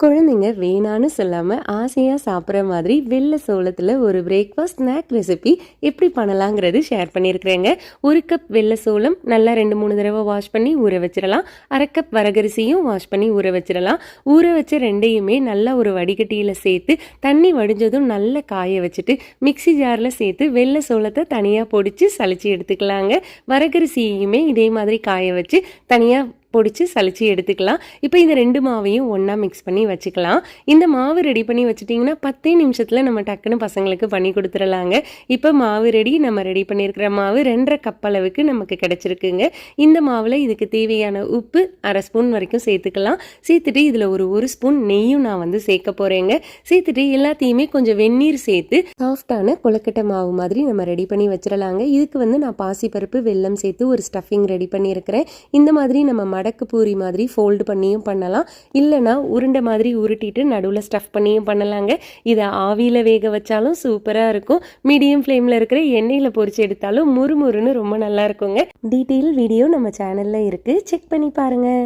குழந்தைங்க வேணான்னு சொல்லாமல் ஆசையாக சாப்பிட்ற மாதிரி வெள்ளை சோளத்தில் ஒரு பிரேக்ஃபாஸ்ட் ஸ்நாக் ரெசிபி எப்படி பண்ணலாங்கிறது ஷேர் பண்ணியிருக்கிறேங்க. 1 கப் வெள்ளை சோளம் நல்லா 2-3 தடவை வாஷ் பண்ணி ஊற வச்சிடலாம். 1/2 கப் வரகரிசியும் வாஷ் பண்ணி ஊற வச்சிடலாம். ஊற வச்ச ரெண்டையுமே நல்லா ஒரு வடிகட்டியில் சேர்த்து தண்ணி வடிஞ்சதும் நல்லா காய வச்சுட்டு மிக்சி ஜாரில் சேர்த்து வெள்ளை சோளத்தை தனியாக பொடிச்சு சளிச்சு எடுத்துக்கலாங்க. வரகரிசியுமே இதே மாதிரி காய வச்சு தனியாக பொடிச்சு சளிச்சு எடுத்துக்கலாம். இப்போ இந்த 2 மாவையும் ஒன்றா மிக்ஸ் பண்ணி வச்சுக்கலாம். இந்த மாவு ரெடி பண்ணி வச்சுட்டிங்கன்னா 10 நிமிஷத்தில் நம்ம டக்குன்னு பசங்களுக்கு பண்ணி கொடுத்துடலாங்க. இப்போ மாவு நம்ம ரெடி பண்ணியிருக்கிற மாவு 2.5 கப் அளவுக்கு நமக்கு கிடச்சிருக்குங்க. இந்த மாவில் இதுக்கு தேவையான உப்பு 1/2 ஸ்பூன் வரைக்கும் சேர்த்துக்கலாம். சேர்த்துட்டு இதில் ஒரு ஸ்பூன் நெய்யும் நான் சேர்க்க போகிறேங்க. சேர்த்துட்டு எல்லாத்தையுமே கொஞ்சம் வெந்நீர் சேர்த்து சாஃப்டான கொழுக்கட்டை மாவு மாதிரி நம்ம ரெடி பண்ணி வச்சிடலாங்க. இதுக்கு நான் பாசிப்பருப்பு வெல்லம் சேர்த்து ஒரு ஸ்டஃபிங் ரெடி பண்ணியிருக்கிறேன். இந்த மாதிரி நம்ம மடக்கு பூரி மாதிரி ஃபோல்டு பண்ணியும் பண்ணலாம், இல்லைனா உருண்டை மாதிரி உருட்டிட்டு நடுவில் ஸ்டஃப் பண்ணியும் பண்ணலாங்க. இதை ஆவியில் வேக வச்சாலும் சூப்பராக இருக்கும். மீடியம் ஃப்ளேமில் இருக்கிற எண்ணெயில் பொரிச்சு எடுத்தாலும் முறுமுறுன்னு ரொம்ப நல்லா இருக்குங்க. டீட்டெயில் வீடியோ நம்ம சேனலில் இருக்குது, செக் பண்ணி பாருங்கள்.